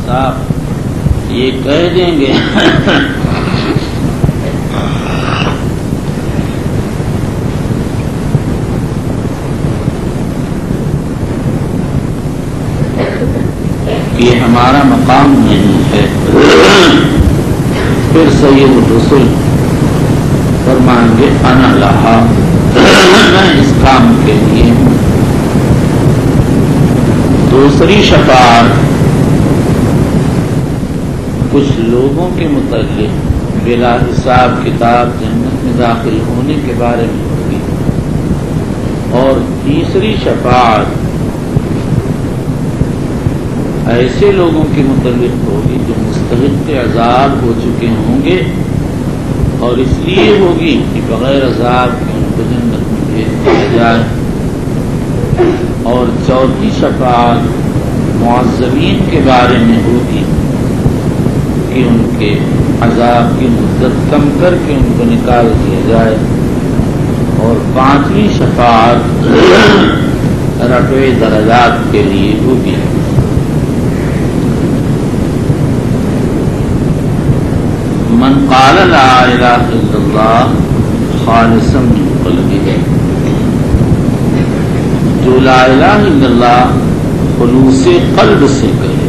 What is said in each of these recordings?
صاحب یہ کہہ دیں گے کہ ہمارا مقام نہیں ہے، پھر سید الرسل فرمائیں گے انا لہا، میں اس کام کے لیے ہوں۔ دوسری شفاعت کچھ لوگوں کے متعلق بلا حساب کتاب جنت میں داخل ہونے کے بارے میں ہوگی، اور تیسری شفاعت ایسے لوگوں کے متعلق ہوگی جو مستحق عذاب ہو چکے ہوں گے، اور اس لیے ہوگی کہ بغیر عذاب کے ان کو جنت میں بھیج دیا جائے۔ اور چوتھی شفاعت معذبین کے بارے میں ہوگی کہ ان کے عذاب کی مدت کم کر کے ان کو نکال دیا جائے۔ اور پانچویں شفاعت رفع درجات کے لیے ہوگی۔ من قال لا الہ الا اللہ خالصا من قلبہ، جو لا الہ الا اللہ خلوص قلب سے کہے۔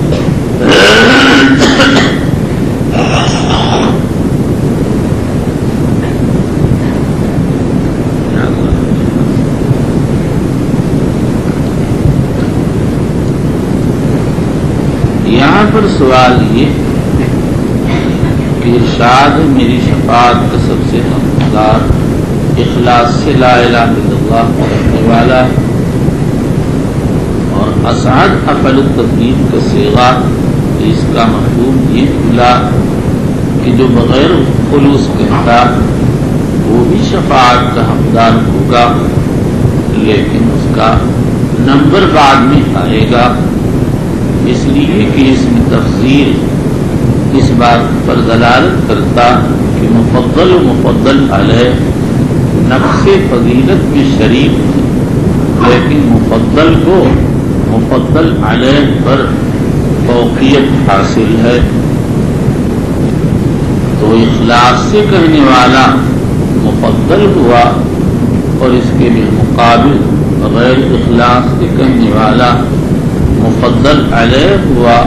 یہاں پر سوال یہ کہ ارشاد میری شفاعت کا سب سے حقدار اخلاص سے لا الہ الا اللہ کرنے والا، اور اسعد افعل التفضیل کا صیغہ اس کا مفہوم یہ کھلا کہ جو بغیر خلوص کہتا وہ بھی شفاعت کا حقدار ہوگا، لیکن اس کا نمبر بعد میں آئے گا، اس لیے کہ اس میں تفضیل اس بات پر دلالت کرتا کہ مفضل و مفضل علیہ نفس فضیلت میں شریک ہے، لیکن مفضل کو مفضل علیہ پر فوقیت حاصل ہے۔ تو اخلاص سے کہنے والا مفضل ہوا، اور اس کے بالمقابل غیر اخلاص سے کہنے والا مفضل علیہ ہوا،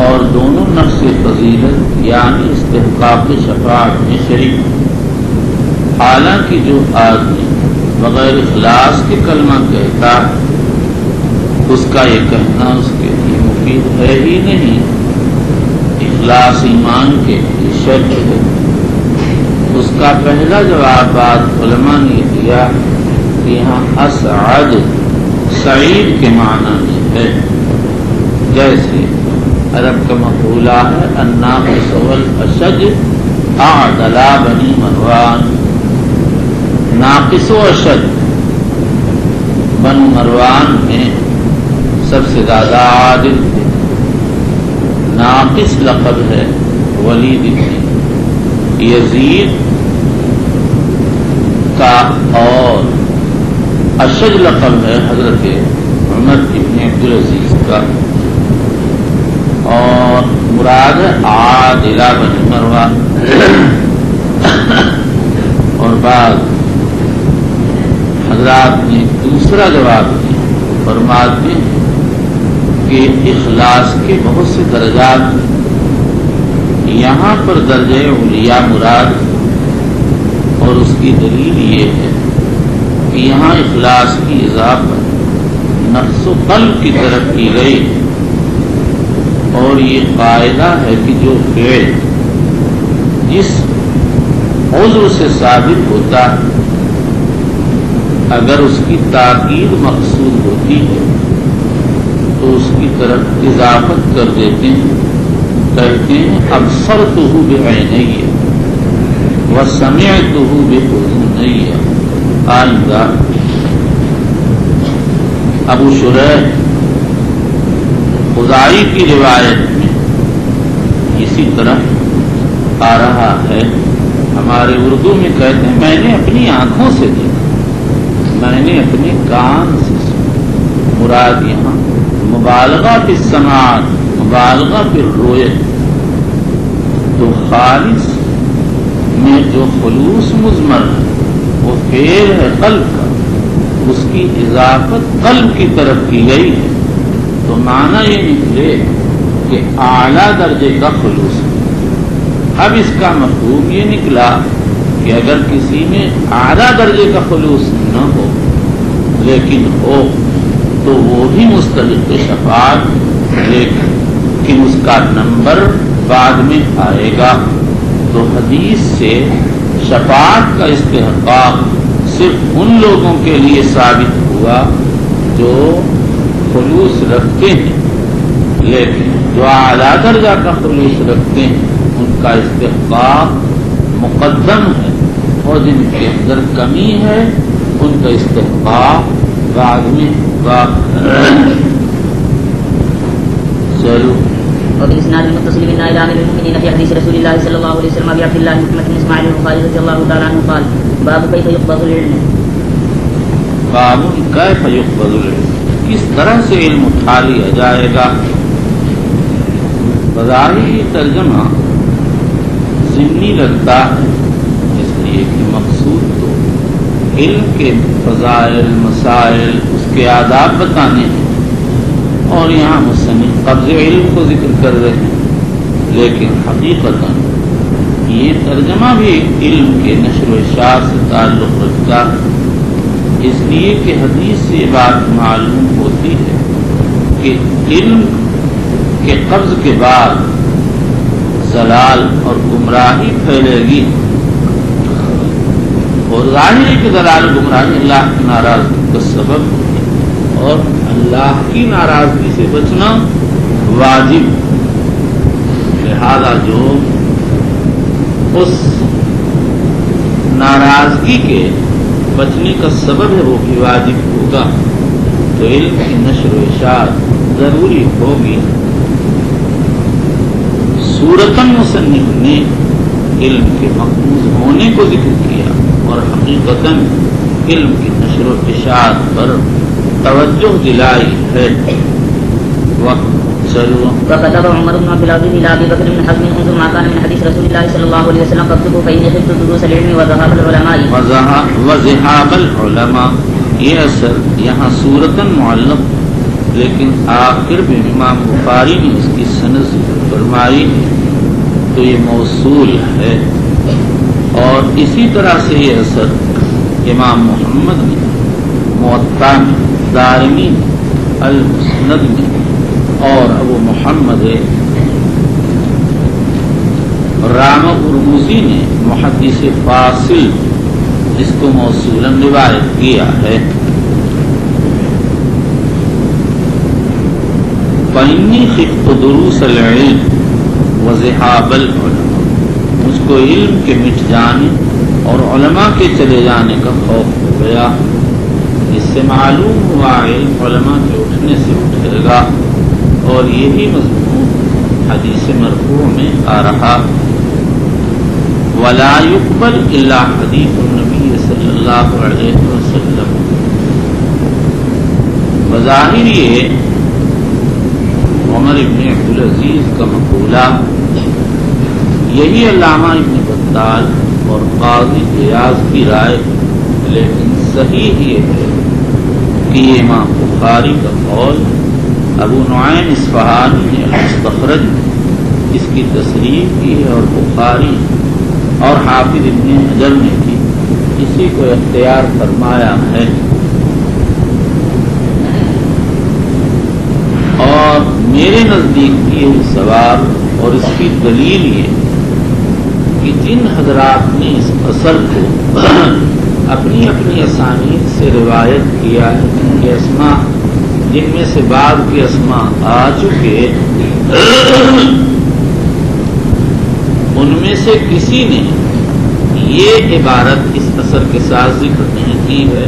اور دونوں نفس فضیلت یعنی استحقاق شفاعت میں شریک۔ حالانکہ جو آدمی بغیر اخلاص کے کلمہ کہتا اس کا یہ کہنا اس کے لیے مفید ہے ہی نہیں، اخلاص ایمان کے لیے شرط ہے۔ اس کا پہلا جواب بات علماء نے دیا کہ یہاں اسعد سعید کے معنی میں ہے، جیسے عرب کا مقولہ ہے الناقص والاشج اعدلا بنی مروان، ناقص و اشد بنو مروان میں سب سے زیادہ عادل تھے۔ ناقص لقب ہے ولید بن یزید کا، اور اشد لقب ہے حضرت عمر بن عبدالعزیز کا، اور مراد عادلہ بن مروان۔ اور بعد حضرات نے دوسرا جواب دیا، فرماتے ہیں کہ اخلاص کے بہت سے درجات ہیں، یہاں پر درجہ اولیاء مراد، اور اس کی دلیل یہ ہے کہ یہاں اخلاص کی اضافت نفس و قلب کی طرف کی گئی، اور یہ قاعدہ ہے کہ جو فعل جس عذر سے ثابت ہوتا اگر اس کی تاکید مقصود ہوتی ہے تو اس کی طرف اضافت کر دیتے ہیں، کہتے ہیں ابصرتہ بعینی وسمعتہ باذنی۔ آئندہ ابو شریح خزائی کی روایت میں اسی طرح آ رہا ہے، ہمارے اردو میں کہتے ہیں میں نے اپنی آنکھوں سے دیکھا، میں نے اپنے کان سے سنا۔ مراد یہاں مبالغہ فی السماعت مبالغہ پھر روئے تو خالص میں جو خلوص مضمر ہے وہ فعل ہے قلب کا، اس کی اضافت قلب کی طرف کی گئی ہے، تو معنی یہ نکلے کہ اعلیٰ درجے کا خلوص ہے۔ اب اس کا مفہوم یہ نکلا کہ اگر کسی میں اعلیٰ درجے کا خلوص نہ ہو لیکن ہو تو وہ بھی مستحق شفاعت، لیکن اس کا نمبر بعد میں آئے گا۔ تو حدیث سے شفاعت کا استحقاق صرف ان لوگوں کے لیے ثابت ہوا جو خلوص رکھتے ہیں، لیکن جو اعلیٰ درجہ کا خلوص رکھتے ہیں ان کا استحقاق مقدم ہے، اور جن کے اندر کمی ہے ان کا استحقاق بعد میں ہوگا۔ چلو وبالإسناد المتصل منا إلى أمير المؤمنين في حديث رسول الله صلى الله عليه وسلم أبي عبد الله محمد بن إسماعيل البخاري رضي الله تعالى عنه قال: باب كيف يقبض العلم۔ باب کیف یقبض العلم، کس طرح سے علم اٹھا لیا جائے گا۔ بظاہری ترجمہ ضمنی لگتا ہے، اس لیے کہ مقصود تو علم کے فضائل، مسائل، اس کے آداب بتانے ہیں، اور یہاں مصنف قبض علم کو ذکر کر رہے ہیں، لیکن حقیقتاً یہ ترجمہ بھی علم کے نشر و اشاعت سے تعلق رکھتا ہے، اس لیے کہ حدیث سے یہ بات معلوم ہوتی ہے کہ علم کے قبض کے بعد ضلال اور گمراہی پھیلے گی، اور ظاہر ہے کہ ضلال و گمراہی اللہ کی ناراضگی کا سبب ہے، اور اللہ کی ناراضگی سے بچنا واجب، لہذا جو اس ناراضگی کے بچنے کا سبب ہے وہ بھی واجب ہوگا، تو علم کی نشر و اشاعت ضروری ہوگی۔ صورتاً مصنف نے علم کے مقبوض ہونے کو ذکر کیا اور حقیقتاً علم کی نشر و اشاعت پر توجہ دلائی ہے۔ وكتب عمر بن عبد العزيز الى ابي بكر بن حزم انظر ما كان من حديث رسول الله صلى الله عليه وسلم فاكتبوا فاني خفت دروس العلم وذهاب العلماء وذهاب العلماء، یہ اثر یہاں صورتاً معلق، لیکن آخر میں امام بخاری نے اس کی سند ذکر فرمائی ہے تو یہ موصول ہے، اور اسی طرح سے یہ اثر امام محمد نے موطا میں، دارمی المسند میں، اور ابو محمد رام ارموزی نے محدث فاصل اس کو موصولاً روایت کیا ہے۔ فإنی خفت دروس العلم وذهاب العلماء، مجھ کو علم کے مٹ جانے اور علماء کے چلے جانے کا خوف ہو گیا۔ اس سے معلوم ہوا علم علماء کے اٹھنے سے اٹھے گا، اور یہی مضمون حدیث مرفوع میں آ رہا، ولا يقبل الا حدیث النبی صلی اللہ علیہ وسلم۔ بظاہر یہ عمر ابن عبدالعزیز کا مقولہ، یہی علامہ ابن بطال اور قاضی ایاز کی رائے، لیکن صحیح یہ ہے کہ یہ امام بخاری کا قول ابو نعیم اصفہانی نے المستخرج اس کی تصریح کی ہے، اور بخاری اور حافظ ابن حجر نے بھی اسی کو اختیار فرمایا ہے۔ اور میرے نزدیک یہ سوال اور اس کی دلیل یہ کہ جن حضرات نے اس اثر کو اپنی اپنی اسانید سے روایت کیا ہے، جن کے اسماء، جن میں سے بعض کے اسماء آ چکے، ان میں سے کسی نے یہ عبارت اس اثر کے ساتھ ذکر نہیں کی ہے،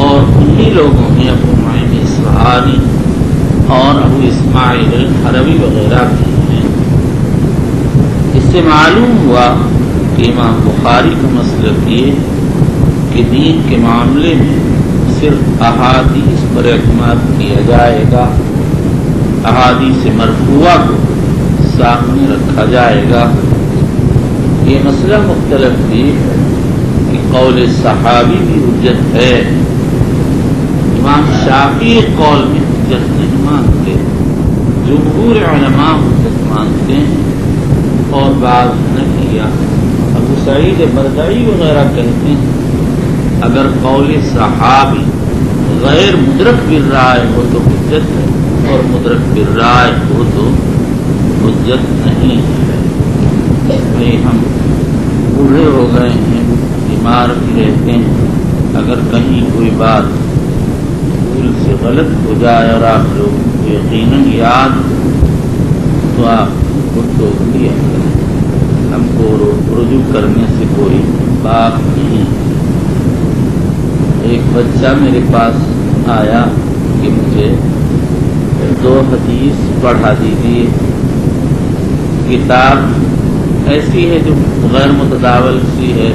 اور انہی لوگوں نے ابو نعیم اصفہانی اور ابو اسماعیل الحروی وغیرہ کی ہیں۔ اس سے معلوم ہوا کہ امام بخاری کا مسلک یہ کہ دین کے معاملے میں صرف احادیث پر اعتماد کیا جائے گا، احادیث مرفوعہ کو سامنے رکھا جائے گا۔ یہ مسئلہ مختلف تھی کہ قول صحابی بھی حجت ہے۔ امام شافعی قول میں حجت نہیں مانتے، جمہور علماء حجت مانتے ہیں، اور بعض نہیں، ابو سعید بردعی وغیرہ کہتے ہیں اگر قول صحابی غیر مدرک بالرائے ہو تو حجت ہے، اور مدرک بالرائے ہو تو حجت نہیں ہے۔ بھائی ہم بوڑھے ہو گئے ہیں، بیمار بھی رہتے ہیں، اگر کہیں کوئی بات بھول سے غلط ہو جائے اور آپ لوگ کو یقیناً یاد تو آپ خود تو دیا کریں، ہم کو رجوع کرنے سے کوئی بات نہیں۔ ایک بچہ میرے پاس آیا کہ مجھے 2 حدیث پڑھا دیجیے۔ کتاب ایسی ہے جو غیر متداول سی ہے،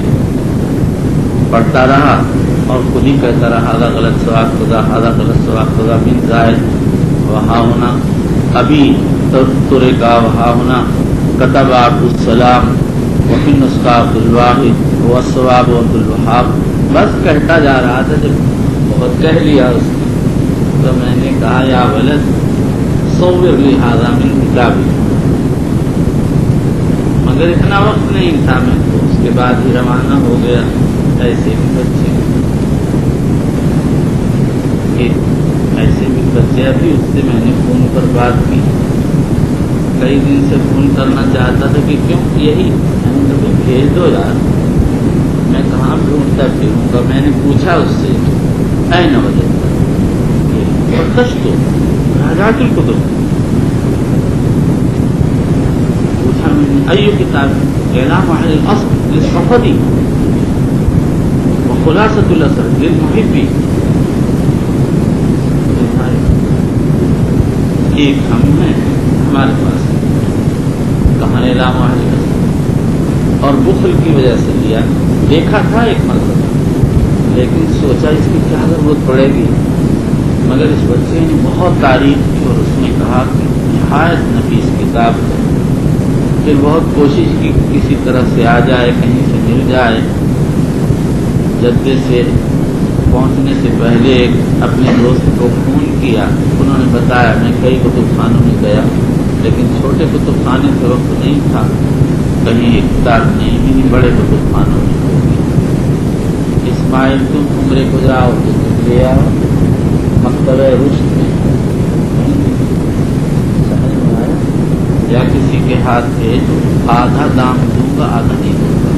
پڑھتا رہا اور خود ہی کہتا رہا ہذا غلط ثواب خدا، ہذا غلط ثواب خدا، بن زائد وہاں ہونا، ابھی ترے کا وہاں ہونا، کتب عبد السلام وفی نسخہ عبد الواحد والثواب عبد الوہاب، بس کہتا جا رہا تھا۔ جب بہت کہہ لیا اس نے تو میں نے کہا یا ولد صور لی ھذا من کتابی، مگر اتنا وقت نہیں تھا، میں تو اس کے بعد ہی روانہ ہو گیا۔ ایسے بھی بچے ابھی اس سے میں نے فون پر بات کی، کئی دن سے فون کرنا چاہتا تھا کہ کیوں یہی میں نے کبھی بھیج دو یار، میں کہاں ڈھونڈتا پھروں گا۔ میں نے پوچھا اس سے این وجدت فتشتو راجعت الکتب، پوچھا میں نے ایو کتاب، اعلام اہل الاصل للصفدی وخلاصۃ الاثر للمحبی، ایک ہم ہیں ہمارے پاس، کہاں اعلام اہل الاصل، اور بخل کی وجہ سے لیا، دیکھا تھا ایک مرتبہ لیکن سوچا اس کی کیا ضرورت پڑے گی، مگر اس بچے نے بہت تعریف کی اور اس نے کہا کہ نہایت نفیس کتاب ہے۔ پھر بہت کوشش کی کسی طرح سے آ جائے، کہیں سے مل جائے۔ جدے سے پہنچنے سے پہلے اپنے دوست کو فون کیا، انہوں نے بتایا، میں کئی کتب خانوں میں گیا لیکن چھوٹے کتب خانے سے وقت نہیں تھا، کہیں ایک کتاب نہیں، بڑے کتب خانوں میں ہوگی۔ اسماعیل تم عمرے کو جاؤ تو تم لے آؤ مکتبہ رشد میں، سمجھ میں آیا؟ یا کسی کے ہاتھ بھیجو، آدھا دام دوں گا آدھا نہیں دوں گا،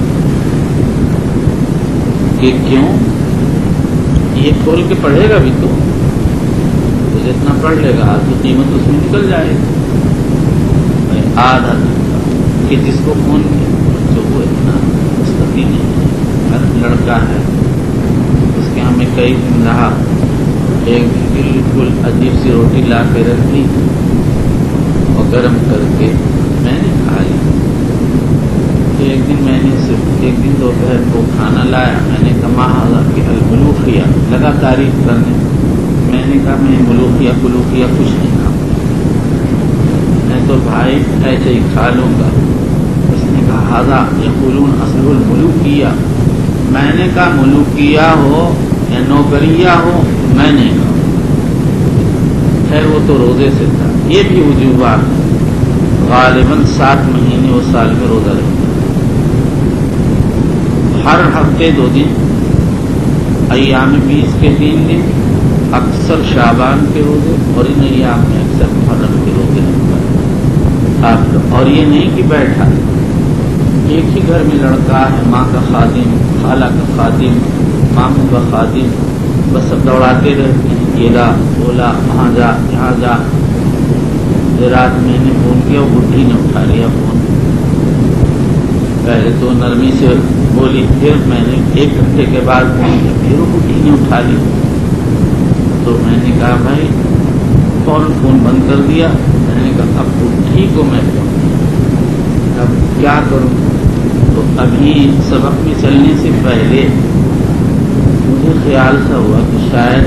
کہ کیوں یہ کھول کے پڑھے گا بھی تو جتنا پڑھ لے گا تو قیمت اس میں نکل جائے گی، آدھا دوں گا۔ کہ جس کو فون کیا جو وہ اتنا مستقل نہیں ہے، لڑکا ہے، اس کے ہاں میں کئی دن رہا، ایک بالکل عجیب سی روٹی لا کے رکھ دی اور گرم کر کے میں نے کھا لی۔ ایک دن میں نے صرف ایک دن دوپہر کو کھانا لایا، میں نے کہا حاضا کہ الملوخیہ، لگا تعریف کرنے، میں نے کہا میں ملوخیہ کلوخیہ کچھ نہیں کھاؤں، میں تو بھائی ایسے ہی کھا لوں گا۔ اس نے کہا حاضا یقولون اصل الملوکیہ، میں نے کہا ملوکیہ ہو یا نوکریہ ہو میں نہیں کھاؤں۔ خیر وہ تو روزے سے تھا، یہ بھی وجوبات، غالباً 7 مہینے وہ سال میں روزہ رہتا، ہر ہفتے 2 دن، ایام 20 کے 3 دن، اکثر شعبان کے روزے، اور ان ایام میں اکثر محرم کے روزے رکھتا ہے آپ۔ اور یہ نہیں کہ بیٹھا، ایک ہی گھر میں لڑکا ہے، ماں کا خادم، خالہ کا خادم، ماموں کا خادم، بس سب دوڑاتے رہتے ہیں، یہ لا بولا، وہاں جا یہاں جا۔ رات میں نے فون کیا، وہ بڈھی نے اٹھا لیا فون، پہلے تو نرمی سے بولی، پھر میں نے 1 گھنٹے کے بعد فون کیا، پھر وہ بڈھی نے اٹھا لی، تو میں نے کہا بھائی فوراً فون بند کر دیا۔ میں نے کہا اب بڈھی کو میں اب کیا کروں؟ تو ابھی سبق میں چلنے سے پہلے مجھے خیال سا ہوا کہ شاید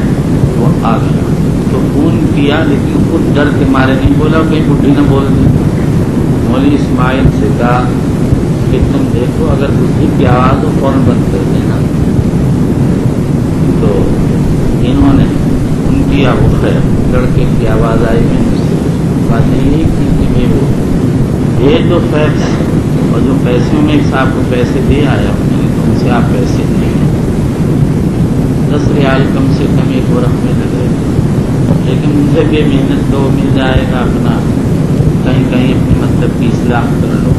وہ آ گیا، تو فون کیا لیکن خود ڈر کے مارے نہیں بولا کہیں بڈھی نہ بول دیں. مولوی اسماعیل سے کہا کہ تم دیکھو اگر بڈھی کی آواز ہو فوراً بند کر دینا. تو انہوں نے ان کی ابو خیر لڑکے کی آواز آئی میں مجھ سے بات یہی تھی کہ وہ بھیج دو فیکس اور جو پیسوں میں صاحب کو پیسے دے آیا تو ان سے آپ پیسے نہیں 10 ریال کم سے کم ایک اور رکھنے لگ رہے تھے. لیکن مجھے بھی محنت تو مل جائے گا اپنا کہیں کہیں اپنے مطلب کی اصلاح کر لو.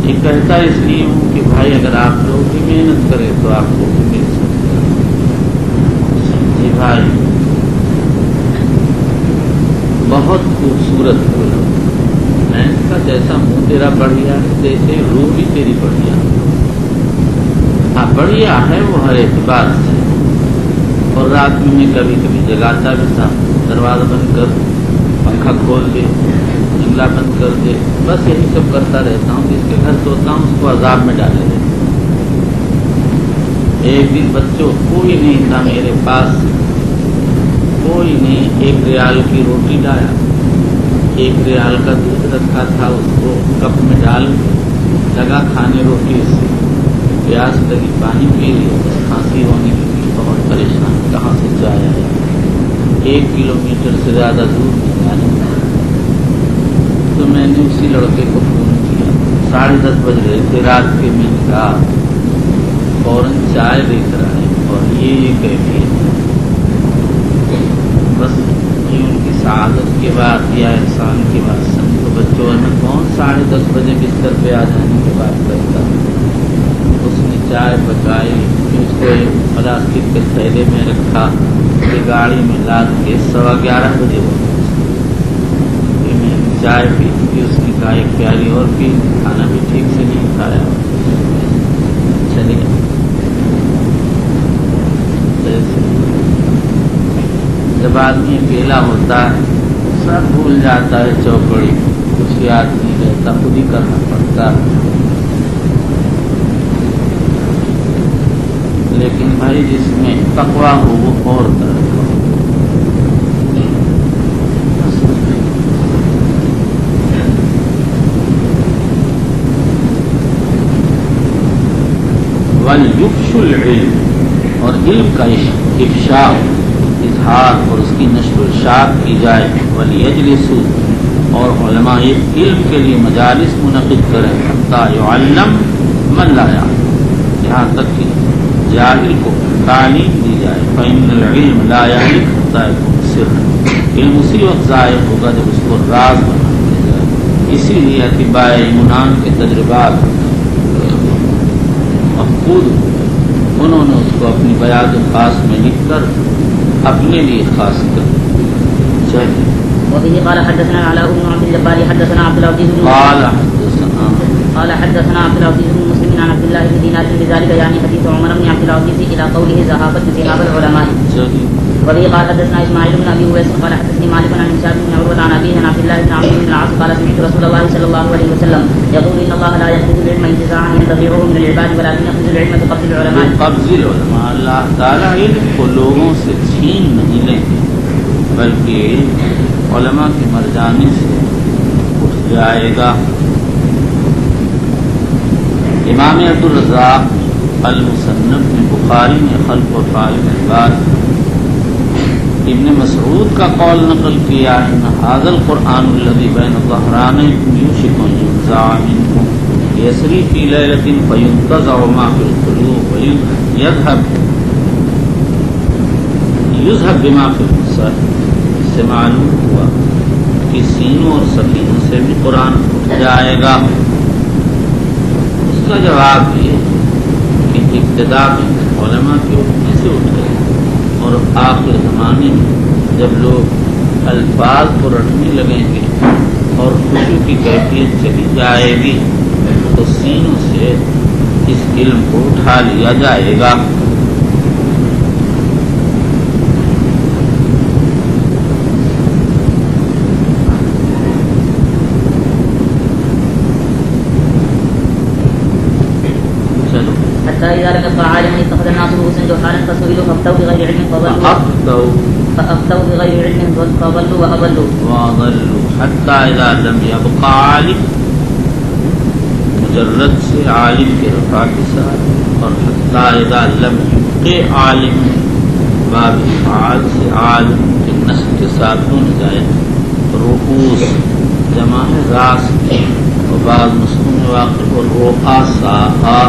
یہ کہتا اس لیے ہوں کہ بھائی اگر آپ لوگ بھی محنت کریں تو آپ کو بھی مل سکتا ہے. جی بھائی بہت خوبصورت بولا. میں نے کہا جیسا منہ تیرا بڑھیا ہے جیسے روح بھی تیری بڑھیا ہے. ہاں بڑھیا ہے وہ ہر اعتبار سے. اور رات میں کبھی کبھی جگاتا بھی تھا. دروازہ بند کر پنکھا کھول دے جنگلہ بند کر دے بس یہی سب کرتا رہتا ہوں. جس کے گھر سوتا ہوں اس کو عذاب میں ڈالے رہتا. ایک دن بچوں کوئی نہیں تھا میرے پاس کوئی نہیں. 1 ریال کی روٹی لایا 1 ریال کا دودھ رکھا تھا اس کو کپ میں ڈال لگا کھانے روٹی سے. پیاس لگی پانی پی لیا بس کھانسی ہونے لگی. بہت پریشان کہاں سے جایا ہے 1 کلومیٹر سے زیادہ دور نہیں. تو میں نے اسی لڑکے کو فون کیا. 10:30 بج رہے تھے رات کے. میں نے کہا فوراً چائے لے کر آئے اور یہ کیفیت ہے. بس یہ ان کی سعادت کے بعد یا انسان کے بعد سمجھو بچوں میں کون 10:30 بجے بستر پہ آ جانے کے بعد کرتا. اس نے چائے پکائی اس کو پلاسٹک کے تھیلے میں رکھا کہ گاڑی میں لاد کے 11:15 بجے ہو. میں چائے پی تھی. اس نے کہا ایک پیالی اور پی. کھانا بھی ٹھیک سے نہیں کھایا. چلے جب آدمی اکیلا ہوتا ہے سب بھول جاتا ہے. چوپڑی کچھ یاد نہیں رہتا. خود ہی کرنا پڑتا ہے. لیکن بھائی جس میں تقویٰ ہو وہ اور طرح ہو. وَلْيُفْشُ الْعِلْمِ اور علم کا افشاء اظہار اور اس کی نشر و اشاعت کی جائے. وَلْيَجْلِسُوا اور علماء علم کے لیے مجالس منعقد کریں. حَتَّى يُعَلَّمْ مَنْ لَا يَعْلَمُ یہاں تک کہ جاہل کو تعلیم دی جائے. فَإِنَّ الْعِلْمَ لَا يَعْلِقُ حَتَّى يَكُونَ سِرًّا علم اسی وقت ظاہر ہوگا جب اس کو راز بنا دیا جائے. اسی لیے اتباع ایمان کے تجربات مفقود انہوں نے اس کو اپنی بیان خاص میں لکھ کر اپنے لیے خاص کر چاہیے. وبه قال حدثنا علاء بن عبد الجبار حدثنا عبد العزيز قال حدثنا عبد العزيز بن مسلم عن عبد الله بن دينار بذلك يعني حديث عمر بن عبد العزيز الى قوله ذهاب العلماء. وبه قال حدثنا اسماعيل بن ابي اويس قال حدثني مالك عن هشام بن عروه عن ابيه عن عبد الله بن عمرو بن العاص قال سمعت رسول الله صلى الله عليه وسلم يقول ان الله لا ياخذ العلم انتزاعا ينتزعه من العباد ولكن ياخذ العلم بقبض العلماء. قبض العلماء اللہ تعالی علم کو لوگوں سے چھین نہیں لیں گے بلکہ علم علماء کے مر جانے سے اٹھ جائے گا. امام عبدالرزاق المصنف میں بخاری میں خلق و فعل کے بعد ابن مسعود کا قول نقل کیا ہے. هذا القرآن الذي بين الظهرانين يوشك أن ينزع منه يسري في ليلة فينتزع ما في القلوب يذهب بما في الأبصار. اس سے معلوم ہوا کہ سینوں اور سفینوں سے بھی قرآن اٹھ جائے گا. اس کا جواب یہ کہ ابتدا میں علماء کے اٹھنے سے اٹھ گئے اور آخر زمانے میں جب لوگ الفاظ کو رٹنے لگیں گے اور خوشی کی کیفیت چلی جائے گی تو سینوں سے اس علم کو اٹھا لیا جائے گا. حتى إذا لم يبقى عالما اتخذ الناس رؤوسا جهالا فسئلوا فأفتوا بغير علم فأفتوا بغير علم فضلوا وأضلوا حتى إذا لم يبقى عالم مجرد سے عالم کے رفع کے ساتھ، اور حتى إذا لم يبقى عالم باب فعال سے عالم کے نصب کے ساتھ دون جائے، رؤوس جمع راس کی، اور بعض نسخوں میں واقع اور رؤساء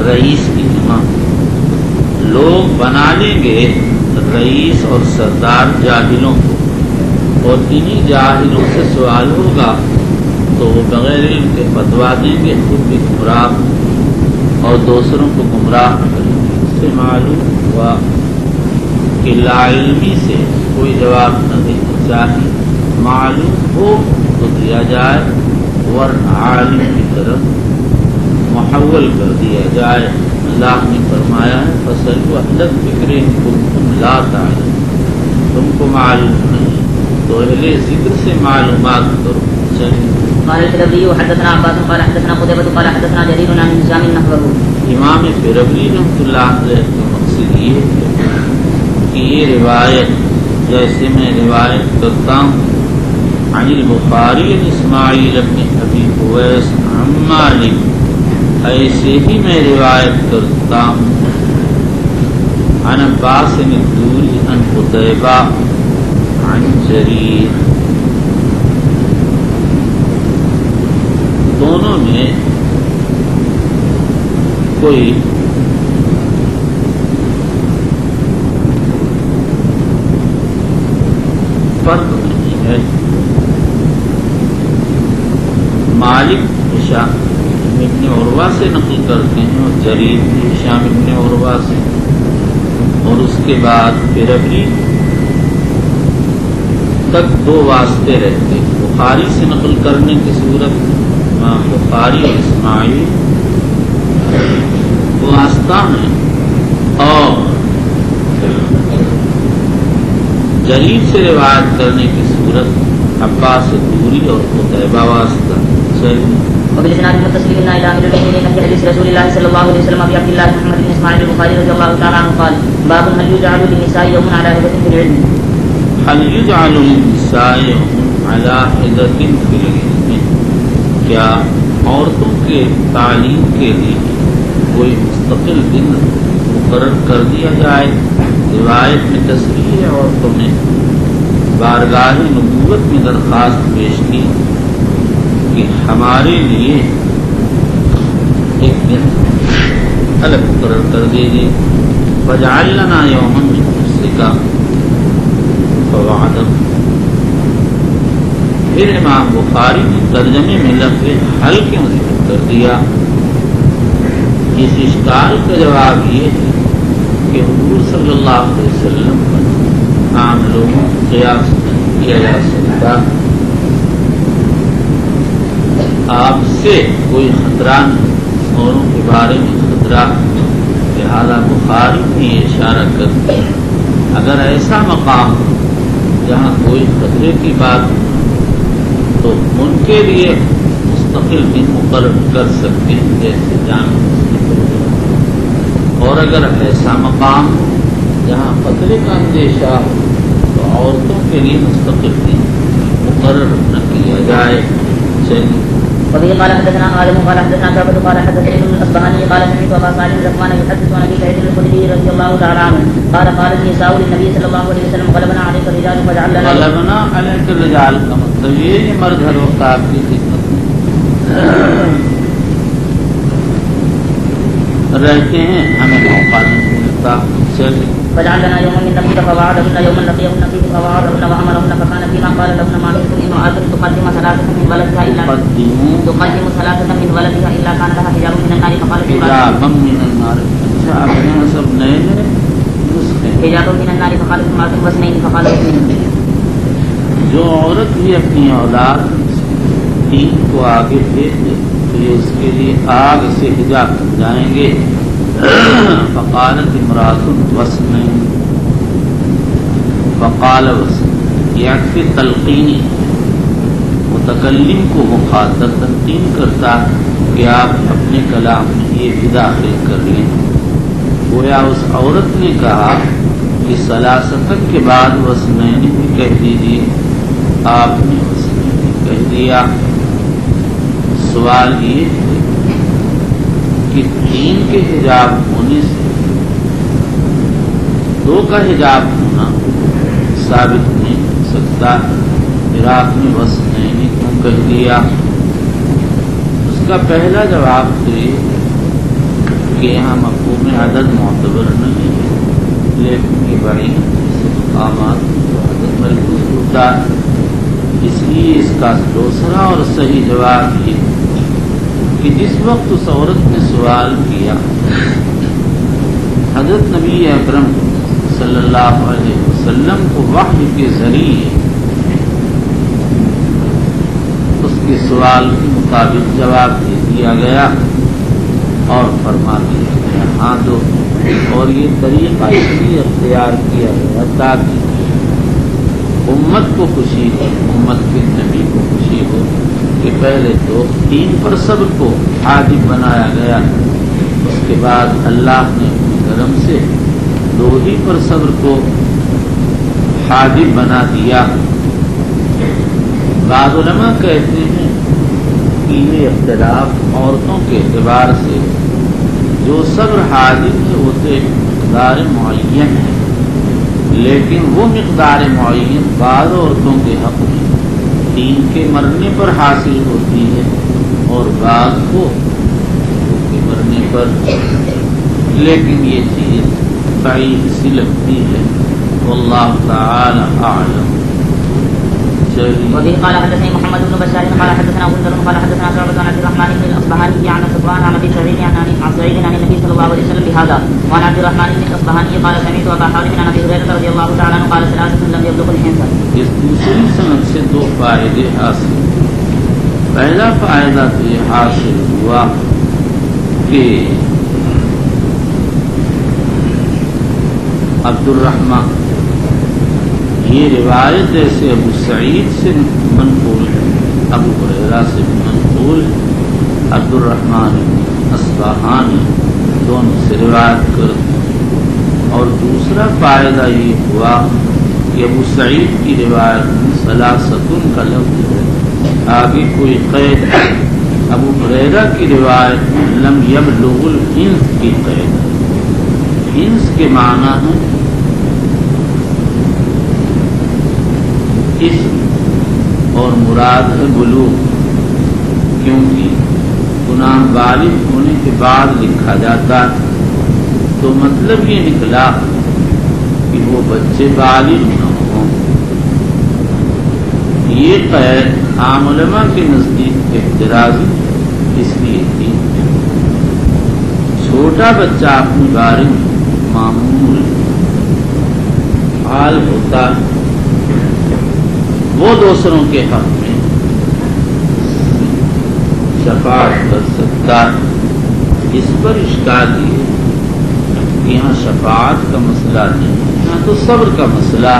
رئیس کی جمع، لوگ بنا لیں گے رئیس اور سردار جاہلوں کو، اور انہی جاہلوں سے سوال ہوگا تو وہ بغیر علم کے فتوا دیں گے، خود بھی گمراہ اور دوسروں کو گمراہ کریں گے۔ اس سے معلوم ہوا کہ لا علمی سے کوئی جواب نہ دینا چاہیے، معلوم ہو تو دیا جائے، ورنہ عالم کی طرف محول کر دیا جائے۔ اللہ نے فرمایا ہے فَاسْأَلُوا أَهْلَ الذِّكْرِ إِن كُنتُمْ لَا تَعْلَمُونَ، تم کو معلوم نہیں تو اہل ذکر سے معلومات کرو۔ چلیے قال الفربري حدثنا عباس قال حدثنا قتيبة قال حدثنا جرير عن هشام نحوه۔ امام فربری رحمۃ اللہ علیہ کا مقصد یہ ہے کہ یہ روایت جیسے میں روایت کرتا ہوں عن البخاری عن اسماعیل بن ابی اویس عن مالک، ایسے ہی میں روایت کرتا ہوں عن عباس الدوری عن قتیبہ عن جریر، دونوں میں کوئی فرق نہیں ہے۔ مالک ہشام ابن عروہ سے نقل کرتے ہیں اور جریر بھی ہشام ابن عروہ سے، اور اس کے بعد فربری تک دو واسطے رہتے ہیں، بخاری سے نقل کرنے کی صورت بخاری اور اسماعیل واسطہ میں، اور جریر سے روایت کرنے کی صورت عباس دوری اور قتیبہ واسطہ۔ وبالإسناد المتصل بنا إلى أمير المؤمنين في حديث رسول الله صلى الله عليه وسلم أبي عبد الله محمد بن إسماعيل البخاري رضي الله تعالى عنه قال باب هل يجعل للنساء يوم على حدة في العلم، هل يجعل للنساء يوم على حدة في العلم، کیا عورتوں کے تعلیم کے لیے کوئی مستقل دن مقرر کر دیا جائے؟ روایت میں تصریح ہے عورتوں نے بارگاہ نبوت میں درخواست پیش کی کہ ہمارے لیے ایک دن الگ مقرر کر دیجیے، فَاجْعَلْ لَنَا يَوْمًا مِنْ نَفْسِكَ فَوَعَدَهُ۔ پھر امام بخاری نے ترجمے میں لفظ حل کیوں ذکر کر دیا؟ اس اشکال کا جواب یہ ہے کہ حضور صلی اللہ علیہ وسلم پر عام لوگوں کو قیاس نہیں کیا جا سکتا، آپ سے کوئی خطرہ نہیں، اوروں کے بارے میں خطرہ، لہذا بخاری نے یہ اشارہ کر دیا اگر ایسا مقام جہاں کوئی خطرے کی بات تو ان کے لیے مستقل دن مقرر کر سکتے ہیں جیسے جان، اور اگر ایسا مقام جہاں خطرے کا اندیشہ ہو تو عورتوں کے لیے مستقل دن مقرر نہ کیا جائے۔ چلیے وبه قال حدثنا عالم قال حدثنا ثابت قال حدثني ابن الاصبهاني قال سمعت ابا صالح الرحمن يحدث عن ابي سعيد الخدري رضي الله تعالى عنه قال قال النساء للنبي صلى الله عليه وسلم غلبنا عليك الرجال فاجعل لنا غلبنا عليك الرجال کا مطلب یہ ہے مرد ہر وقت آپ کی خدمت میں رہتے ہیں، ہمیں موقع نہیں ملتا۔ چلیے فاجعل لنا يوما من نفسك فوعدهن يوما لقيهن فيه فوعدهن وامرهن فكان فيما قال لهن ما منكم امرأة تقدم ثلاثة من ولدها الا كان لها حجاب من النار فقالت حجابا من النار، سب نئے حجاب من النار فقالت امرأة واثنين فقالت جو عورت بھی اپنی اولاد دین کو آگے بھیج دے تو یہ اس کے لیے آگ سے حجاب بن جائیں گے۔ فقالت امرأة واثنين فقال واثنين، یکفی تلقینی، متکلم کو مخاطب تلقین کرتا کہ آپ اپنے کلام میں یہ بھی داخل کر لیں. گویا اس عورت نے کہا کہ سلاستن کے بعد وسنین بھی کہہ دیجیے. آپ نے وسنین کہہ دیا. سوال یہ ہے کہ 3 کے حجاب ہونے سے 2 کا حجاب ہونا ثابت نہیں ہو سکتا. عراق میں وسنین کیوں کہہ دیا؟ اس کا پہلا جواب تو یہ کہ یہاں مفہوم عدد معتبر نہیں ہے، لیکن یہ بڑی مقامات عدد محفوظ ہوتا ہے. اس لیے اس کا دوسرا اور صحیح جواب یہ کہ جس وقت اس عورت نے سوال کیا حضرت نبی اکرم صلی اللہ علیہ وسلم کو وحی کے ذریعے اس کے سوال کے مطابق جواب دے دیا گیا اور فرما دیا گیا ہاں دو. اور یہ طریقہ اس لیے اختیار کیا گیا تاکہ امت کو خوشی ہو، امت کے نبی کو خوشی ہو کہ پہلے تو 3 پر صبر کو حاجب بنایا گیا، اس کے بعد اللہ نے اپنے کرم سے 2 ہی پر صبر کو حاجب بنا دیا. بعض علماء کہتے ہیں کہ یہ اختلاف عورتوں کے اعتبار سے جو صبر حاجب ہے وہ تو ایک مقدار معین ہے، لیکن وہ مقدار معین بعض عورتوں کے حق میں 3 کے مرنے پر حاصل ہوتی ہے اور بعض کو 2 کے مرنے پر. لیکن یہ چیز بعید سی لگتی ہے. واللہ تعالی اعلم. وبه قال حدثني محمد بن بشار قال حدثنا ابو ذر قال حدثنا شعبة عن عبد الرحمن بن الاصبهاني عن صفوان عن ابي سعيد عن سعيد عن النبي صلى الله عليه وسلم بهذا. وعن عبد الرحمن بن الاصبهاني قال سمعت ابا حازم عن ابي هريرة رضي الله تعالى عنه قال 3 لم يبلغ الحنث. اس دوسری سند سے 2 فائدے حاصل. پہلا فائدہ تو یہ حاصل ہوا کہ عبد الرحمن یہ روایت جیسے ابو سعید سے منقول ہے، ابو ہریرہ سے منقول ہے، عبد الرحمن اصبہانی دونوں سے روایت کرتے ہیں. اور دوسرا فائدہ یہ ہوا کہ ابو سعید کی روایت میں ثلاثتن کا لفظ ہے، آگے کوئی قید ہے. ابو ہریرہ کی روایت میں لم یبلغ الحنث کی قید ہے. حنث کے معنی ہے اور مراد ہے بلوغ، کیونکہ گناہ بالغ ہونے کے بعد لکھا جاتا تو مطلب یہ نکلا کہ وہ بچے بالغ نہ ہوں. یہ قید عام علماء کے نزدیک احترازی اس لیے تھی چھوٹا بچہ اپنی بارے میں معمول حال ہوتا وہ دوسروں کے حق میں شفاعت کر سکتا. اس پر اشکال یہ یہاں شفاعت کا مسئلہ نہیں، یہاں تو صبر کا مسئلہ.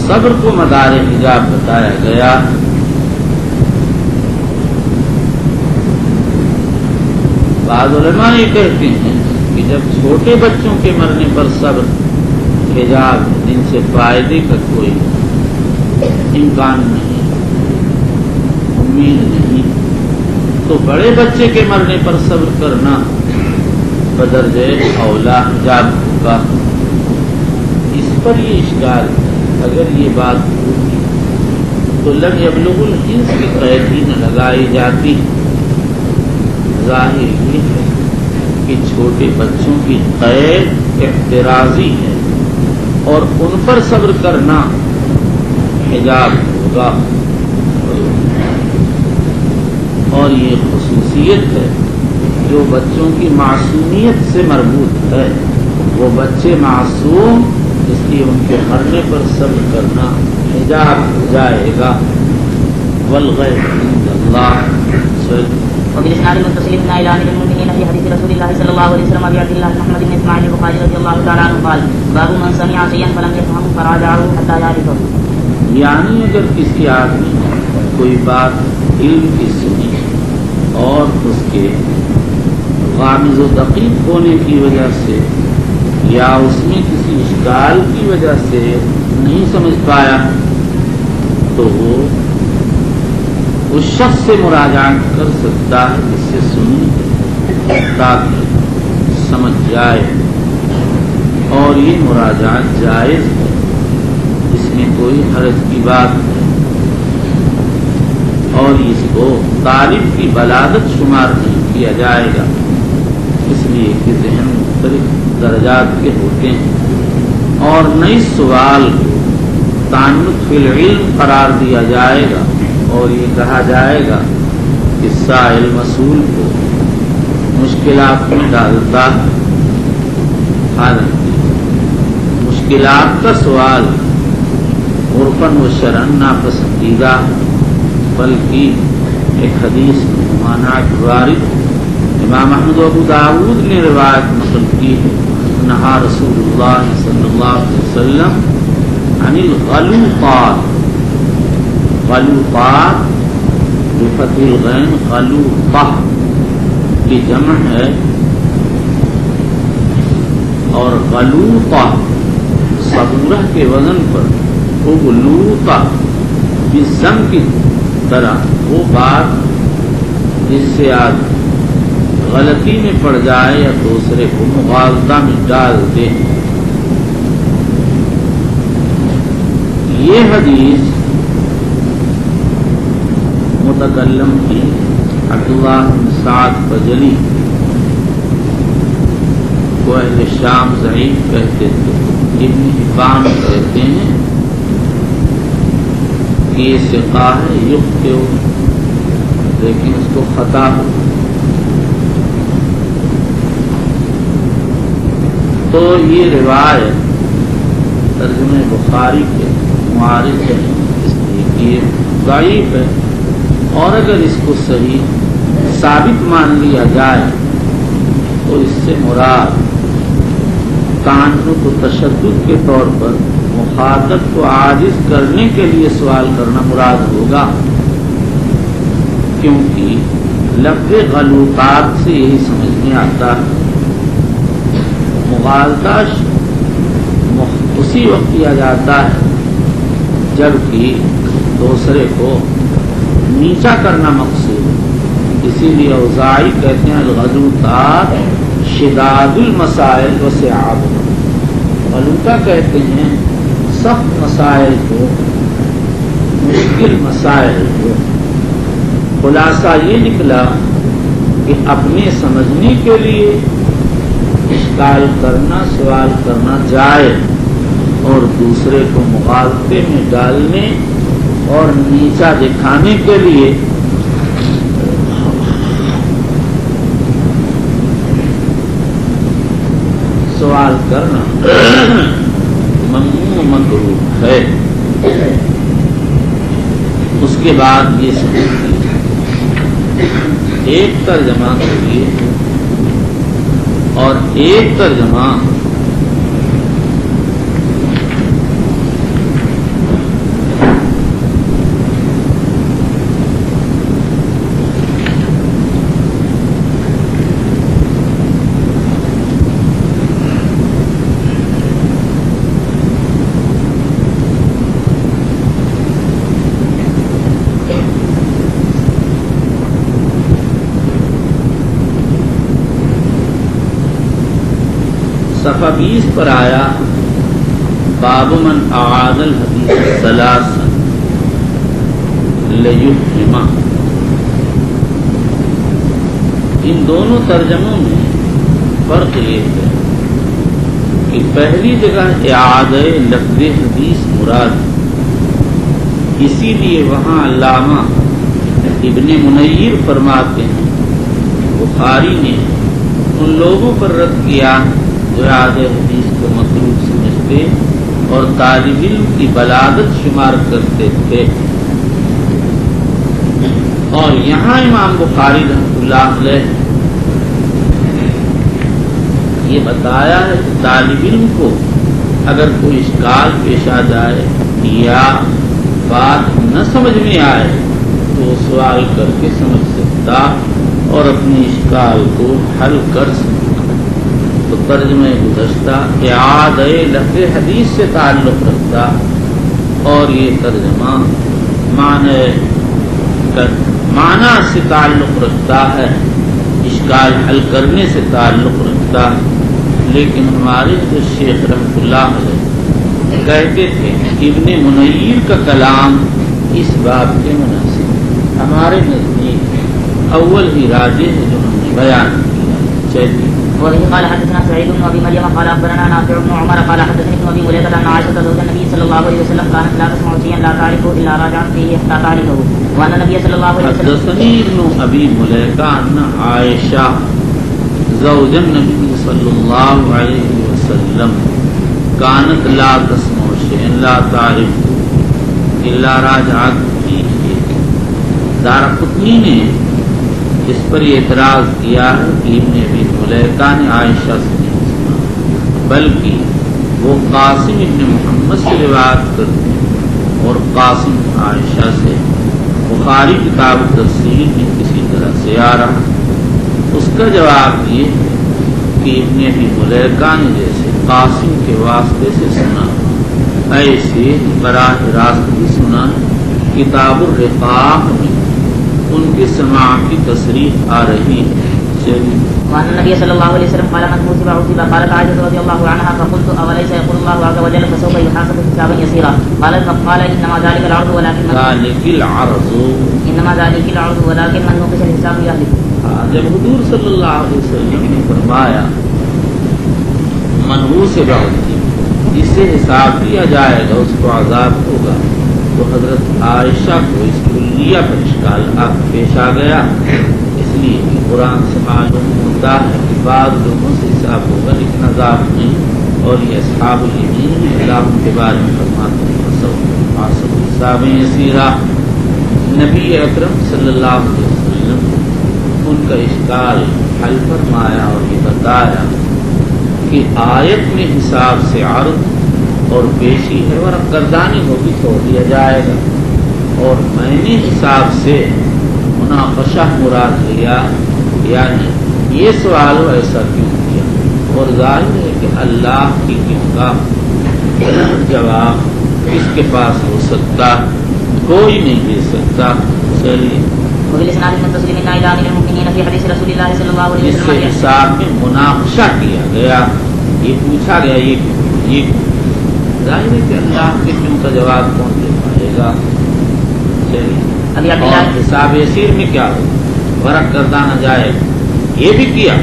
صبر کو مدار حجاب بتایا گیا. بعض علماء یہ کہتے ہیں کہ جب چھوٹے بچوں کے مرنے پر صبر حجاب جن سے فائدے کا کوئی امکان نہیں، امید نہیں، تو بڑے بچے کے مرنے پر صبر کرنا بدرجہ اولا حجاب ہوگا. اس پر یہ اشکال ہے. اگر یہ بات ہوتی تو لم یبلغ الحنث کی قید ہی نہ لگائی جاتی. ظاہر یہ ہے کہ چھوٹے بچوں کی قید احترازی ہے اور ان پر صبر کرنا حجاب ہوگا. اور یہ خصوصیت ہے جو بچوں کی معصومیت سے مربوط ہے. وہ بچے معصوم، اس لیے ان کے مرنے پر صبر کرنا حجاب ہو جائے گا. والغیب عند اللہ. وبالإسناد المتصل من إلى أمير المؤمنين في حديث رسول الله صلى الله عليه وسلم أبي عبد الله محمد بن إسماعيل البخاري رضي الله تعالى عنه قال باب من سمع شيئا فلم يفهمه فراجعه حتى يعرفه. یعنی اگر کسی آدمی نے کوئی بات علم کی سنی اور اس کے غامض و دقیق ہونے کی وجہ سے یا اس میں کسی اشکال کی وجہ سے نہیں سمجھ پایا تو وہ اس شخص سے مراجعات کر سکتا ہے جس سے سنی تاکہ سمجھ جائے، اور یہ مراجعات جائز ہے، اس میں کوئی حرج کی بات نہیں، اور اس کو طالب کی بلادت شمار نہیں کیا جائے گا، اس لیے کہ ذہن مختلف درجات کے ہوتے ہیں، اور نئی سوال کو تعنت فی العلم قرار دیا جائے گا، اور یہ کہا جائے گا کہ سائل مسئول کو مشکلات میں ڈالتا ہے، حالانکہ مشکلات کا سوال عرفاً و شرعاً ناپسندیدہ، بلکہ ایک حدیث ممانعت وارد امام احمد و ابو داؤد نے روایت نقل کی ہے، نہا رسول اللہ صلی اللہ علیہ وسلم عن الغلوطات، غلوطات بفتح الغین غلوطہ کی جمع ہے، اور غلوطہ صبورہ کے وزن پر غلوطہ بالضم کی طرح وہ بات جس سے آج غلطی میں پڑ جائے یا دوسرے کو مغالطہ میں ڈال دے۔ یہ حدیث متکلم کی عبداللہ بن سعد بجلی کو اہل شام ضعیف کہتے تھے، ابن حبان کہتے ہیں کہ یہ ثقہ ہے، یخطئ، لیکن اس کو خطا ہو۔ تو یہ روایت ترجمہ بخاری کے معارض ہے، اس لیے کہ یہ ضعیف ہے، اور اگر اس کو صحیح ثابت مان لیا جائے تو اس سے مراد تعنت و تشدد کے طور پر مخاطب کو عاجز کرنے کے لیے سوال کرنا مراد ہوگا، کیونکہ لفظ غلوطات سے یہی سمجھ میں آتا ہے۔ مغالطہ اسی وقت کیا جاتا ہے جبکہ دوسرے کو نیچا کرنا مقصود ہے، اسی لیے اوزاعی کہتے ہیں الغلوطات شداد المسائل و صعاب، غلوطہ کہتے ہیں سخت مسائل کو، مشکل مسائل کو۔ خلاصہ یہ نکلا کہ اپنے سمجھنے کے لیے اشکال کرنا، سوال کرنا جائے، اور دوسرے کو مغالطے میں ڈالنے اور نیچا دکھانے کے لیے سوال کرنا ممنوع مکروہ ہے۔ اس کے بعد یہ سمجھ ایک ترجمہ کریے اور ایک ترجمہ صفحہ 20 پر آیا باب من اعاد الحدیث ثلاثا لیفہما۔ ان دونوں ترجموں میں فرق یہ ہے کہ پہلی جگہ اعادہ لفظ حدیث مراد، اسی لیے وہاں علامہ ابن منیر فرماتے ہیں بخاری نے ان لوگوں پر رد کیا جو اعادہ حدیث کو مطلوب سمجھتے اور طالب علم کی بلادت شمار کرتے تھے، اور یہاں امام بخاری رحمۃ اللہ علیہ یہ بتایا ہے کہ طالب علم کو اگر کوئی اشکال پیش آ جائے یا بات نہ سمجھ میں آئے تو وہ سوال کر کے سمجھ سکتا، اور اپنی اشکال کو حل کر سکنا۔ تو ترجمہ گزشتہ اعادہ لفظ حدیث سے تعلق رکھتا اور یہ ترجمہ معنی سے تعلق رکھتا ہے، اشکال حل کرنے سے تعلق رکھتا ہے۔ لیکن ہمارے جو شیخ رحمۃ اللہ علیہ کہتے تھے ابن منیر کا کلام اس بات کے مناسب، ہمارے نزدیک اول ہی راجح ہے جو ہم نے بیان کیا۔ چلیے وبه قال حدثنا سعيد بن ابي مريم قال اخبرنا نافع بن عمر قال حدثني ابن ابي مليكه ان عائشه زوج النبي صلى الله عليه وسلم كانت لا تسمع شيئا لا تعرفه الا راجعت فيه حتى تعرفه وان النبي صلى الله عليه وسلم حدثني ابن ابي مليكه ان عائشه زوج النبي صلى الله عليه وسلم كانت لا تسمع شيئا لا تعرفه الا راجعت فيه۔ دارقطنی نے اس پر یہ اعتراض کیا ہے کہ ابن ابی ملیکہ نے عائشہ سے نہیں سنا، بلکہ وہ قاسم ابن محمد سے روایت کرتے ہیں اور قاسم عائشہ سے بخاری کتاب تفسیر میں کسی طرح سے آ رہا۔ اس کا جواب یہ ہے کہ ابن ابی ملیکہ نے جیسے قاسم کے واسطے سے سنا ایسے براہ راست بھی سنا۔ کتاب الرقاق میں ان کے سماع کی تصریح آ رہی ہے۔ وان النبي صلى الله عليه وسلم قال من كتب عذب قالت عائشة رضي الله عنها فقلت اوليس يقول الله عز وجل فسوف يحاسب حسابا يسيرا قالت فقال انما ذلك العرض ولكن من نوقش الحساب يهلك۔ جب حضور صلی اللہ علیہ وسلم نے فرمایا منحوس بعض جس سے حساب کیا جائے گا اس کو عذاب ہوگا، تو حضرت عائشہ کو اس کلیہ پر اشکال پیش آ گیا، اس لیے کہ قرآن سے معلوم ہوتا ہے کہ بعض لوگوں سے حساب ہوگا لیکن عذاب نہیں، اور یہ اصحاب الیمین بھی اللہ کے بارے میں فرماتے ہیں حساب یسیرا۔ نبی اکرم صلی اللہ علیہ وسلم ان کا اشکال حل فرمایا اور یہ بتایا کہ آیت میں حساب سے عرض اور پیشی ہے، ورق گردانی ہوگی تو دیا جائے گا، اور میں نے حساب سے مناقشہ مراد لیا، یعنی یہ سوال ایسا کیوں کیا، اور ظاہر ہے کہ اللہ کی کا جواب کس کے پاس ہو سکتا، کوئی نہیں دے سکتا۔ چلیے جس سے حساب میں مناقشہ کیا گیا، یہ پوچھا گیا یہ ظاہر ہے کہ اللہ کے کیوں کا جواب کون دے پائے گا۔ چلیے اور حساب یسیر میں کیا ہو، ورق گردانا جائے، یہ بھی کیا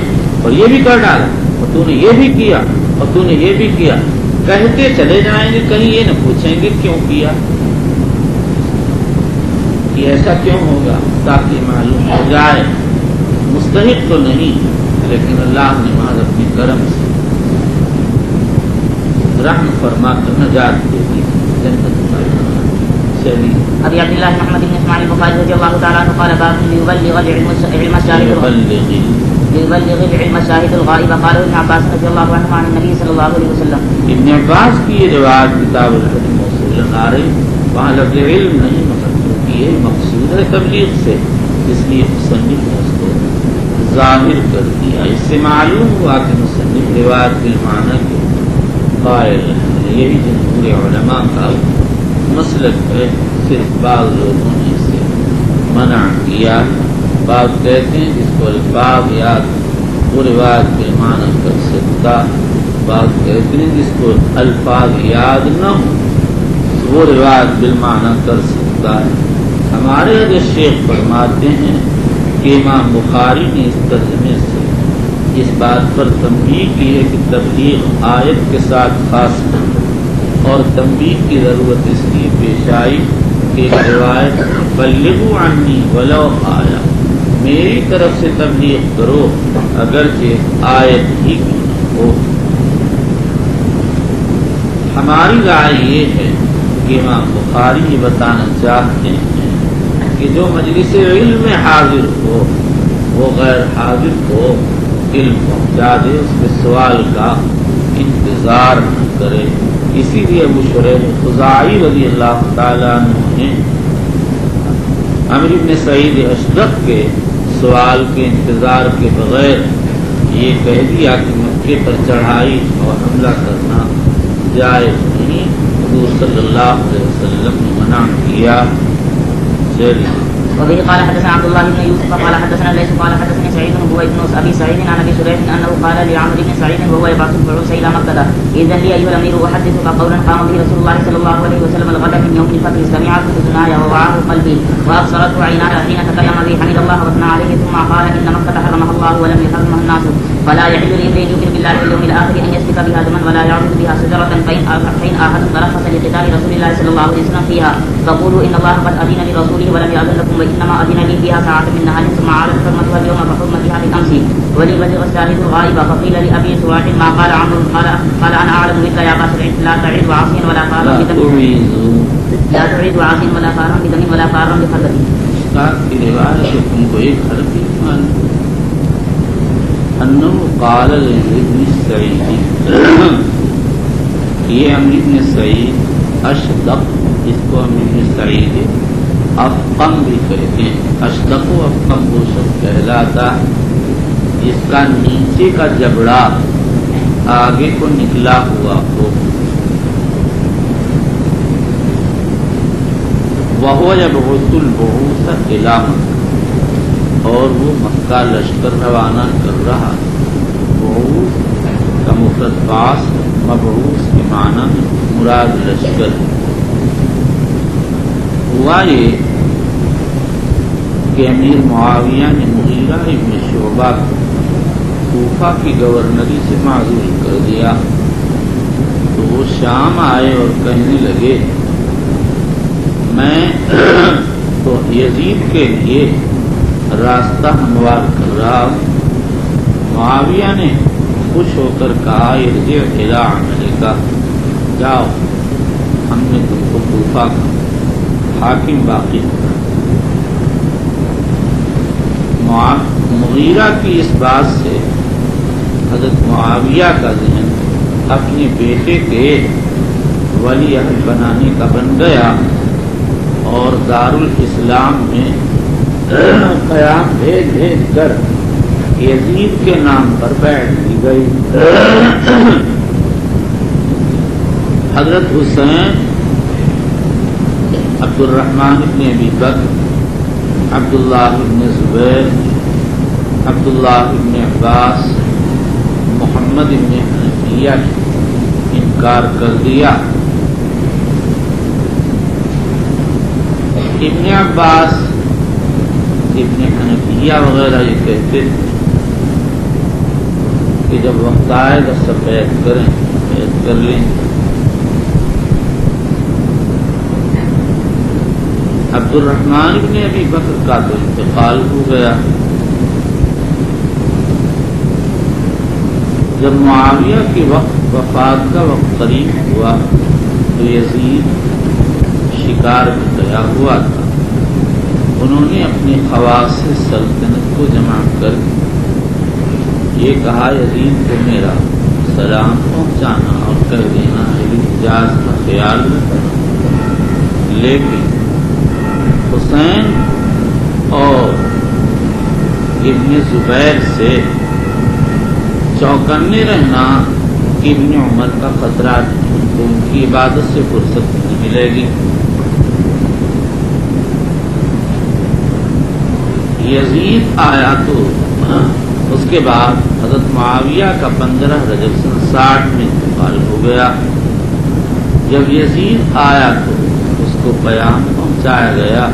اور یہ بھی کر ڈالا، اور تو نے یہ بھی کیا اور تو نے یہ بھی کیا، کہتے چلے جائیں گے، کہیں یہ نہ پوچھیں گے کیوں کیا، یہ ایسا کیوں ہوگا، تاکہ معلوم ہو جائے مستحق تو نہیں لیکن اللہ نے محض اپنے کرم سے رحم فرما کر نجات دے دی، جنت چلی۔ ابی عبداللہ محمد بن اسماعیل بخاری رضی اللہ تعالیٰ عنہ قال باب ليبلغ العلم الشاهد الغائب قال ابن عباس رضی اللہ عنہ عن النبي صلی اللہ علیہ وسلم۔ ابن عباس کی یہ روایت کتاب الحدیث موصول آ رہی، وہاں لفظ علم نہیں مقصود، یہ مقصود ہے تبلیغ سے، اس لیے مصنف نے اس کو ظاہر کر دیا۔ اس سے معلوم ہوا کہ مصنف روایت بالمعنی کے قائل ہے، یہی جمہور علماء کا مسلک ہے، صرف بعض لوگوں نے اسے منع کیا۔ بعض کہتے ہیں جس کو الفاظ یاد وہ روایت بالمعنی کر سکتا، بعض کہتے ہیں جس کو الفاظ یاد نہ ہو وہ روایت بالمعنی کر سکتا ہے۔ ہمارے جو شیخ فرماتے ہیں کہ امام بخاری نے اس ترجمے سے اس بات پر تنبیہ کی ہے کہ تبلیغ آیت کے ساتھ خاص ہے، اور تنبیہ کی ضرورت اس لیے پیش آئی کہ روایت بلغوا عنی ولو آیا، میری طرف سے تبلیغ کرو اگرچہ آیت ہی کیوں نہ ہو۔ ہماری رائے یہ ہے کہ امام بخاری یہ بتانا چاہتے ہیں کہ جو مجلس علم میں حاضر ہو وہ غیر حاضر کو علم پہنچا دے، اس کے سوال کا انتظار نہ کرے۔ اسی لیے ابو شریح خزاعی رضی اللہ تعالیٰ عنہ نے عمرو بن سعید اشدق کے سوال کے انتظار کے بغیر یہ کہہ دیا کہ مکے پر چڑھائی اور حملہ کرنا جائز نہیں، حضور صلی اللہ علیہ وسلم نے منع کیا. چلیے. وبه قال حدثنا عبد الله بن يوسف قال حدثنا ليس قال حدثني سعيد بن ابي بن ابي سعيد عن ابي سريج انه قال لعمرو بن سعيد وهو يبعث البعوث الى مكه اذا لي ايها الامير احدثك قولا قام به رسول الله صلى الله عليه وسلم الغد من يوم الفتح سمعته اذناي ووعاه قلبي وابصرته عيناي حين تكلم به حمد الله واثنى عليه ثم قال ان مكه حرمها الله ولم يحرمها الناس فلا يحل لامرئ يؤمن بالله واليوم الاخر ان يسفك بها دما ولا يعبد بها شجره فان احد ترخص لقتال رسول الله صلى الله عليه وسلم فيها فقولوا ان الله قد اذن لرسوله ولم ياذن لكم وانما اذن لي فيها ساعه من نهار ثم عادت حرمتها اليوم كحرمتها بالامس وليبلغ الشاهد الغائب. فقيل لابي سواع ما قال عمرو قال انا اعلم منك يا ابا سعيد لا تعيد عاصيا ولا فارا بدم لا تعيد عاصيا ولا فارا بدم ولا فارا بخلد. استاد کی روایت سے تم کو ایک حرف ایمان انه قال لابن سعید، یہ امر ابن سعید اشدق، اس کو امر ابن سعید افقم بھی کہتے ہیں. اشدق و افقم وہ سب کہلاتا جس کا نیچے کا جبڑا آگے کو نکلا ہوا ہو. وہ یبعث البعوث الی مکہ، اور وہ مکہ لشکر روانہ کر رہا. بعوث کا مفرد باس، مبعوث کے معنی میں مراد لشکر. ہوا یہ کہ امیر معاویہ نے مغیرہ ابن شعبہ کوفہ کی گورنری سے معزول کر دیا. تو وہ شام آئے اور کہنے لگے میں تو یزید کے لیے راستہ ہموار کر رہا ہوں. معاویہ نے خوش ہو کر کہا ارجع الی عملک، جاؤ ہم نے تم کو کوفہ کا حاکم باقی کیا. مغیرہ کی اس بات سے حضرت معاویہ کا ذہن اپنے بیٹے کے ولی عہد بنانے کا بن گیا اور دارالاسلام میں قیام بھیج بھیج کر یزید کے نام پر بیٹھ دی گئی. حضرت حسین، عبد الرحمن ابن ابی بکر، عبداللہ ابن زبیر، عبداللہ ابن عباس، محمد ابن حنفیہ نے انکار کر دیا. ابن عباس، ابن حنفیہ وغیرہ یہ کہتے کہ جب وقت آئے تو سب بیعت کریں، بیعت کر لیں. عبد الرحمن ابن ابی بکر کا تو انتقال ہو گیا. جب معاویہ کے وقت وفات کا وقت قریب ہوا تو یزید شکار میں گیا ہوا تھا. انہوں نے اپنے خواص سلطنت کو جمع کر یہ کہا یزید کو میرا سلام پہنچانا اور کہہ دینا اعجاز کا خیال رکھنا، لیکن حسین اور ابن زبیر سے چوکنے رہنا ابن عمر کا خطرہ نہیں، تو ان کی عبادت سے فرصت نہیں ملے گی. یزید آیا تو اس کے بعد حضرت معاویہ کا 15 رجب سن 60 میں انتقال ہو گیا. جب یزید آیا تو اس کو پیام پہنچایا گیا.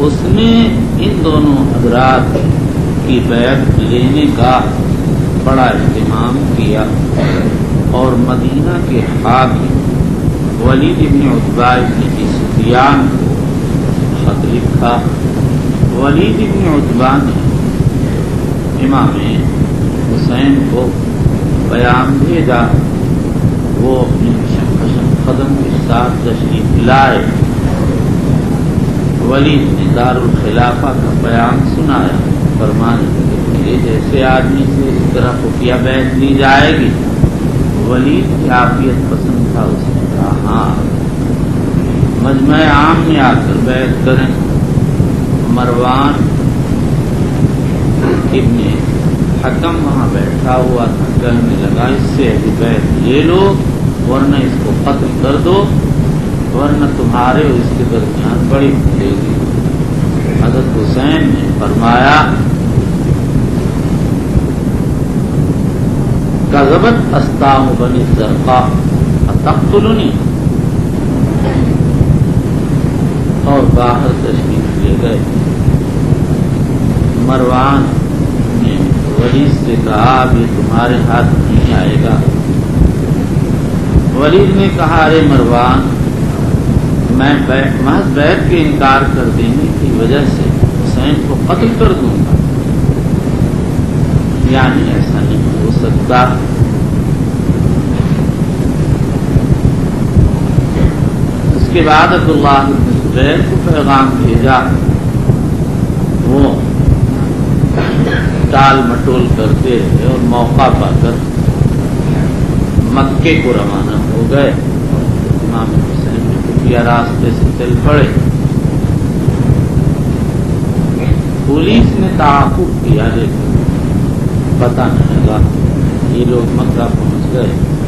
اس نے ان دونوں حضرات کی بیعت لینے کا بڑا اہتمام کیا اور مدینہ کے حاکم ولید ابن عتبہ ابن ابی سفیان کو خط لکھا. ولید ابن عتبہ نے امام حسین کو پیام بھیجا. وہ اپنے قدم کے ساتھ تشریف لائے. ولید نے دارالخلافہ کا پیام سنایا. فرمانے لگے جیسے آدمی سے اس طرح خفیہ بیعت لی جائے گی. ولید کی عافیت پسند تھا. اس نے کہا ہاں مجمع عام میں آ کر بیعت کریں. مروان ابن حکم وہاں بیٹھا ہوا تھا، کہنے لگا اس سے ابھی بیعت لے لو ورنہ اس کو قتل کر دو، ورنہ تمہارے اور اس کے درمیان بڑی ملے گی۔ حضرت حسین نے فرمایا کذبت استام بنی الزرقاء اتقتلنی، اور باہر تشریف لے گئے۔ مروان نے ولید سے کہا اب یہ تمہارے ہاتھ نہیں آئے گا۔ ولید نے کہا ارے مروان، میں محض بیعت کے انکار کر دینے کی وجہ سے حسین کو قتل کر دوں گا، یعنی ایسا نہیں ہو سکتا۔ اس کے بعد عبداللہ بن زبیر کو پیغام بھیجا، وہ ٹال مٹول کرتے رہے اور موقع پا کر مکے کو روانہ ہو گئے۔ امام حسین نے خفیہ راستے سے چل پڑے۔ پولیس نے تعاقب کیا لیکن پتہ نہیں لگا، یہ لوگ مکہ پہنچ گئے۔